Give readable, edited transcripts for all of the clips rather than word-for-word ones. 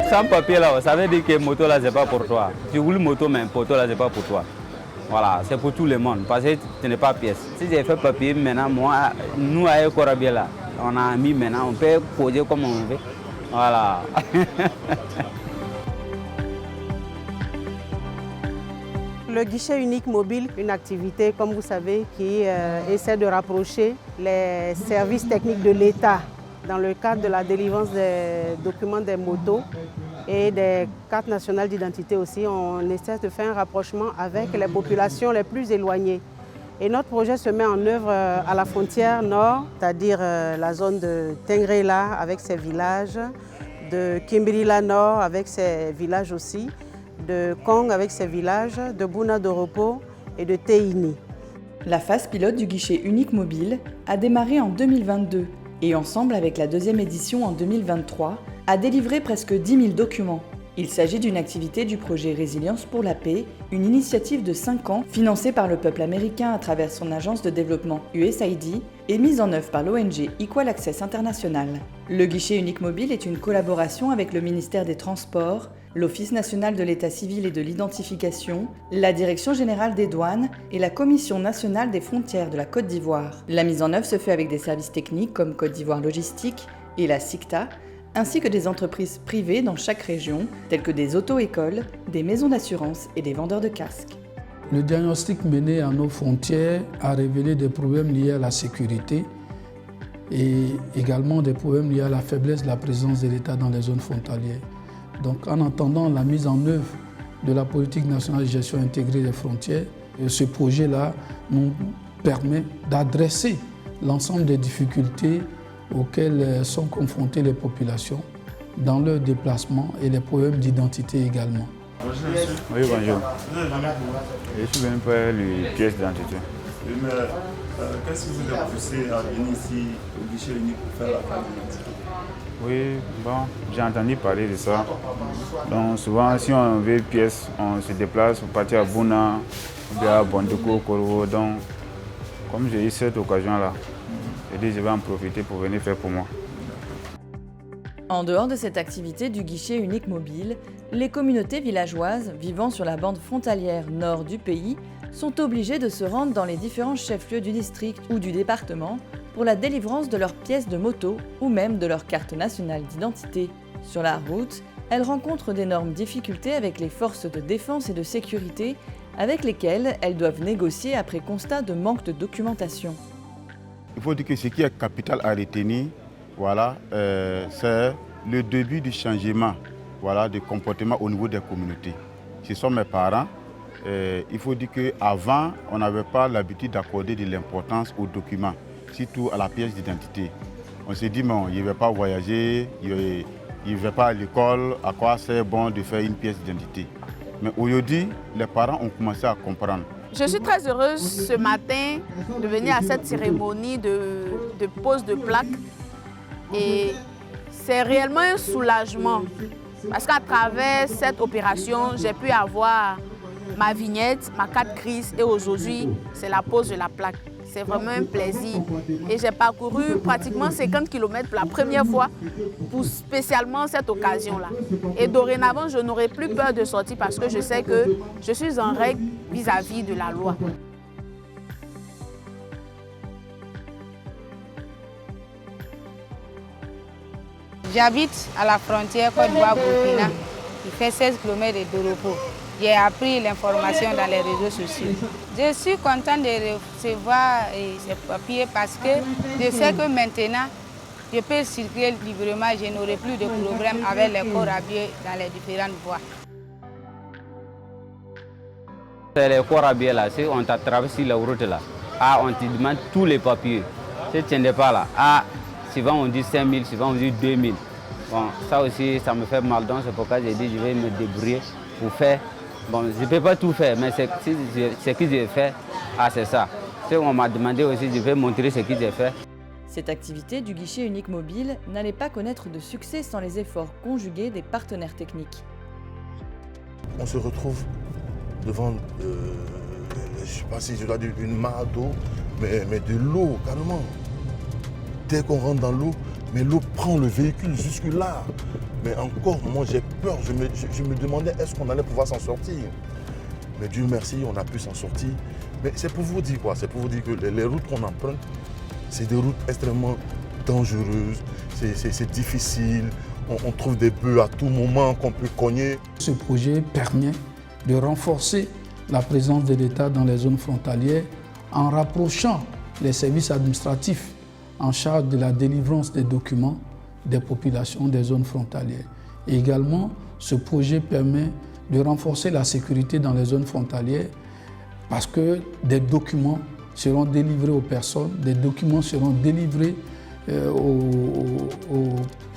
sans papier là, ça veut dire que moto là, c'est pas pour toi. Tu roules moto, mais moto là, c'est pas pour toi. Voilà, c'est pour tout le monde, parce que ce n'est pas pièce. Si j'ai fait papier, maintenant, moi, nous, à Corabia là, on a mis maintenant, on peut poser comme on veut. Voilà. Le guichet unique mobile, une activité, comme vous savez, qui essaie de rapprocher les services techniques de l'État dans le cadre de la délivrance des documents des motos et des cartes nationales d'identité aussi. On essaie de faire un rapprochement avec les populations les plus éloignées. Et notre projet se met en œuvre à la frontière nord, c'est-à-dire la zone de Tengrela avec ses villages, de Kimberley Nord avec ses villages aussi, de Kong avec ses villages, de Bouna Doropo et de Teini. La phase pilote du guichet unique mobile a démarré en 2022 et ensemble avec la deuxième édition en 2023, a délivré presque 10 000 documents. Il s'agit d'une activité du projet Résilience pour la paix, une initiative de 5 ans financée par le peuple américain à travers son agence de développement USAID et mise en œuvre par l'ONG Equal Access International. Le guichet unique mobile est une collaboration avec le ministère des Transports, l'Office national de l'état civil et de l'identification, la Direction générale des douanes et la Commission nationale des frontières de la Côte d'Ivoire. La mise en œuvre se fait avec des services techniques comme Côte d'Ivoire Logistique et la SICTA, ainsi que des entreprises privées dans chaque région, telles que des auto-écoles, des maisons d'assurance et des vendeurs de casques. Le diagnostic mené à nos frontières a révélé des problèmes liés à la sécurité et également des problèmes liés à la faiblesse de la présence de l'État dans les zones frontalières. Donc en attendant la mise en œuvre de la politique nationale de gestion intégrée des frontières, ce projet-là nous permet d'adresser l'ensemble des difficultés auxquelles sont confrontées les populations dans leur déplacement et les problèmes d'identité également. Oui, bonjour. Je suis venu pour les pièces d'identité. Mais qu'est-ce qui vous a poussé à venir ici au guichet unique pour faire la carte d'identité? Oui, bon, j'ai entendu parler de ça. Donc souvent, si on veut une pièce, on se déplace pour partir à Bouna, ou bien à Bondoko, Korovo. Donc, comme j'ai eu cette occasion-là, j'ai dit je vais en profiter pour venir faire pour moi. En dehors de cette activité du guichet unique mobile, les communautés villageoises vivant sur la bande frontalière nord du pays sont obligées de se rendre dans les différents chefs-lieux du district ou du département pour la délivrance de leurs pièces de moto ou même de leur carte nationale d'identité. Sur la route, elles rencontrent d'énormes difficultés avec les forces de défense et de sécurité avec lesquelles elles doivent négocier après constat de manque de documentation. Il faut dire que ce qui est capital à retenir, voilà, c'est le début du changement, voilà, de comportement au niveau des communautés. Ce sont mes parents. Il faut dire qu'avant, on n'avait pas l'habitude d'accorder de l'importance aux documents, surtout à la pièce d'identité. On s'est dit, bon, il ne va pas voyager, il ne va pas à l'école, à quoi c'est bon de faire une pièce d'identité. Mais aujourd'hui, les parents ont commencé à comprendre. Je suis très heureuse ce matin de venir à cette cérémonie de pose de plaque. Et c'est réellement un soulagement parce qu'à travers cette opération, j'ai pu avoir ma vignette, ma carte grise et aujourd'hui, c'est la pose de la plaque. C'est vraiment un plaisir. Et j'ai parcouru pratiquement 50 km pour la première fois pour spécialement cette occasion-là. Et dorénavant, je n'aurai plus peur de sortir parce que je sais que je suis en règle vis-à-vis de la loi. J'habite à la frontière Côte d'Ivoire-Burkina, qui fait 16 km de Doropo. J'ai appris l'information dans les réseaux sociaux. Je suis contente de recevoir ces papiers parce que je sais que maintenant, je peux circuler librement, je n'aurai plus de problème avec les corps à pied dans les différentes voies. Les corps à pied là, si on t'a traversé la route là, on te demande tous les papiers. Si tu n'es pas là, souvent on dit 5 000, souvent on dit 2 000. Bon, ça aussi, ça me fait mal, donc c'est pourquoi j'ai dit je vais me débrouiller pour faire. Bon, je ne peux pas tout faire, mais ce que j'ai fait, c'est ça. Si on m'a demandé aussi, je vais montrer ce que j'ai fait. Cette activité du guichet unique mobile n'allait pas connaître de succès sans les efforts conjugués des partenaires techniques. On se retrouve devant, je ne sais pas si je dois dire une mare d'eau, mais de l'eau, carrément. Dès qu'on rentre dans l'eau, Mais l'eau prend le véhicule jusque-là. Mais encore, moi j'ai peur. Je me demandais est-ce qu'on allait pouvoir s'en sortir. Mais Dieu merci, on a pu s'en sortir. Mais c'est pour vous dire quoi? C'est pour vous dire que les routes qu'on emprunte, c'est des routes extrêmement dangereuses. C'est difficile. On trouve des bœufs à tout moment qu'on peut cogner. Ce projet permet de renforcer la présence de l'État dans les zones frontalières en rapprochant les services administratifs en charge de la délivrance des documents des populations des zones frontalières. Et également, ce projet permet de renforcer la sécurité dans les zones frontalières parce que des documents seront délivrés aux personnes, des documents seront délivrés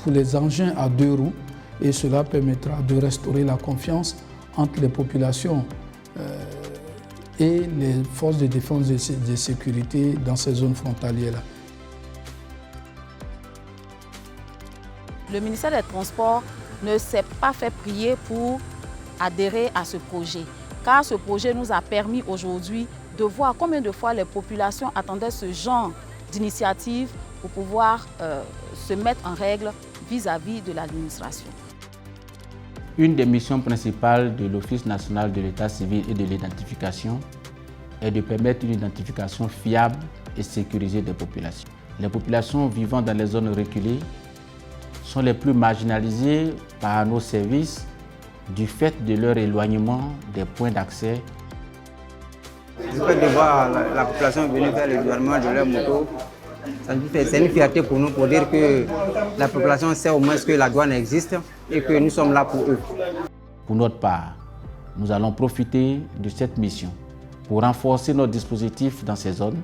pour les engins à 2 roues et cela permettra de restaurer la confiance entre les populations et les forces de défense et de sécurité dans ces zones frontalières-là. Le ministère des Transports ne s'est pas fait prier pour adhérer à ce projet, car ce projet nous a permis aujourd'hui de voir combien de fois les populations attendaient ce genre d'initiative pour pouvoir se mettre en règle vis-à-vis de l'administration. Une des missions principales de l'Office national de l'état civil et de l'identification est de permettre une identification fiable et sécurisée des populations. Les populations vivant dans les zones reculées sont les plus marginalisées par nos services du fait de leur éloignement des points d'accès. Le fait de voir la population venir faire le gouvernement de leur moto, c'est une fierté pour nous pour dire que la population sait au moins que la douane existe et que nous sommes là pour eux. Pour notre part, nous allons profiter de cette mission pour renforcer notre dispositif dans ces zones,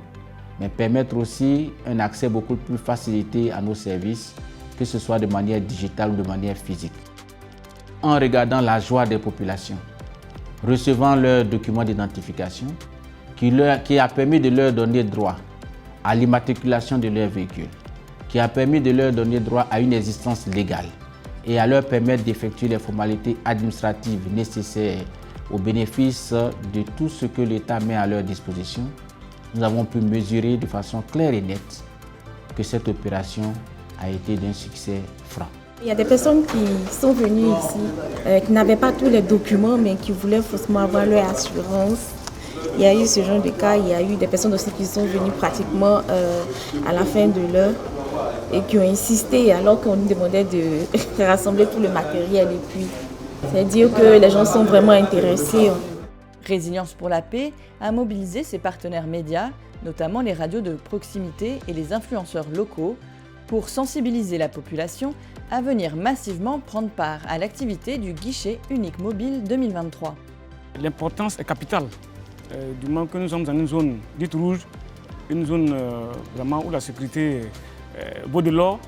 mais permettre aussi un accès beaucoup plus facilité à nos services, que ce soit de manière digitale ou de manière physique. En regardant la joie des populations, recevant leurs documents d'identification, qui a permis de leur donner droit à l'immatriculation de leur véhicule, qui a permis de leur donner droit à une existence légale et à leur permettre d'effectuer les formalités administratives nécessaires au bénéfice de tout ce que l'État met à leur disposition, nous avons pu mesurer de façon claire et nette que cette opération a été d'un succès franc. Il y a des personnes qui sont venues ici, qui n'avaient pas tous les documents, mais qui voulaient forcément avoir leur assurance. Il y a eu ce genre de cas, il y a eu des personnes aussi qui sont venues pratiquement à la fin de l'heure et qui ont insisté alors qu'on nous demandait de rassembler tout le matériel. Et puis, c'est-à-dire que les gens sont vraiment intéressés. Résilience pour la paix a mobilisé ses partenaires médias, notamment les radios de proximité et les influenceurs locaux, pour sensibiliser la population à venir massivement prendre part à l'activité du guichet unique mobile 2023. L'importance est capitale. Du moment que nous sommes dans une zone dite rouge, une zone vraiment où la sécurité vaut de l'or,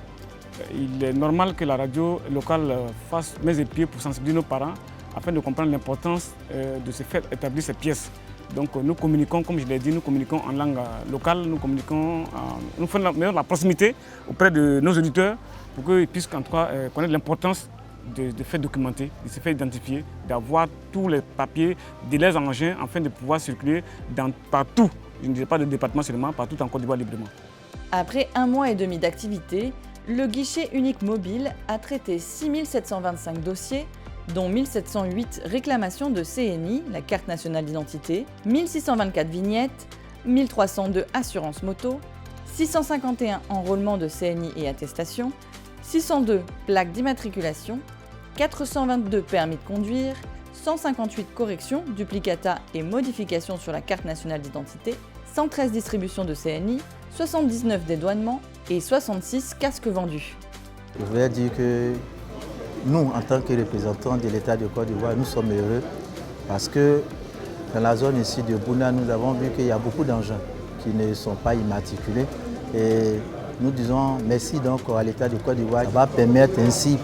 il est normal que la radio locale fasse main et pieds pour sensibiliser nos parents afin de comprendre l'importance de se faire établir ces pièces. Donc nous communiquons, comme je l'ai dit, nous communiquons en langue locale, nous faisons la proximité auprès de nos auditeurs pour qu'ils puissent en tout cas connaître l'importance de faire documenter, de se faire identifier, d'avoir tous les papiers de leurs engins afin de pouvoir circuler partout, je ne dirais pas de département seulement, partout en Côte d'Ivoire librement. Après 1 mois et demi d'activité, le guichet unique mobile a traité 6 725 dossiers, dont 1 708 réclamations de CNI, la carte nationale d'identité, 1 624 vignettes, 1 302 assurances moto, 651 enrôlements de CNI et attestations, 602 plaques d'immatriculation, 422 permis de conduire, 158 corrections, duplicata et modifications sur la carte nationale d'identité, 113 distributions de CNI, 79 dédouanements et 66 casques vendus. Je voulais dire que nous, en tant que représentants de l'État de Côte d'Ivoire, nous sommes heureux parce que dans la zone ici de Bouna, nous avons vu qu'il y a beaucoup d'engins qui ne sont pas immatriculés. Et nous disons merci donc à l'État de Côte d'Ivoire. Ça va permettre ainsi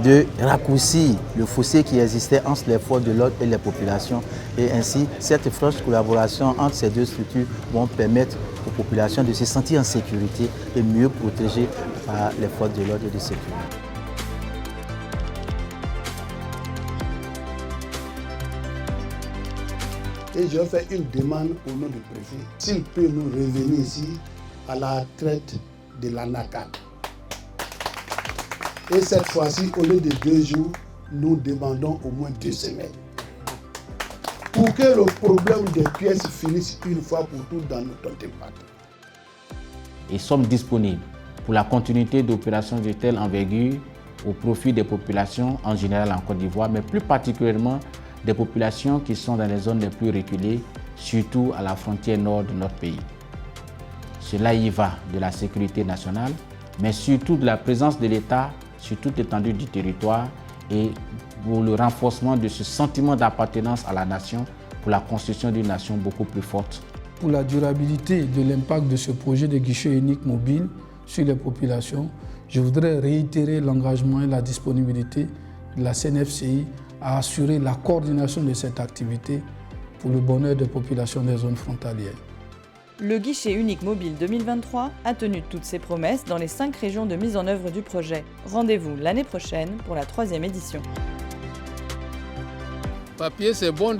de raccourcir le fossé qui existait entre les forces de l'ordre et les populations. Et ainsi, cette franche collaboration entre ces deux structures vont permettre aux populations de se sentir en sécurité et mieux protégées par les forces de l'ordre et de sécurité. Et je fais une demande au nom du préfet, s'il peut nous revenir ici à la traite de l'anacarde. Et cette fois-ci, au lieu de 2 jours, nous demandons au moins 2 semaines. Pour que le problème des pièces finisse une fois pour toutes dans notre département. Et sommes disponibles pour la continuité d'opérations de telle envergure au profit des populations en général en Côte d'Ivoire, mais plus particulièrement des populations qui sont dans les zones les plus reculées, surtout à la frontière nord de notre pays. Cela y va de la sécurité nationale, mais surtout de la présence de l'État sur toute l'étendue du territoire et pour le renforcement de ce sentiment d'appartenance à la nation, pour la construction d'une nation beaucoup plus forte. Pour la durabilité de l'impact de ce projet de guichet unique mobile sur les populations, je voudrais réitérer l'engagement et la disponibilité de la CNFCI à assurer la coordination de cette activité pour le bonheur des populations des zones frontalières. Le guichet unique mobile 2023 a tenu toutes ses promesses dans les 5 régions de mise en œuvre du projet. Rendez-vous l'année prochaine pour la 3e édition. Papier, c'est bon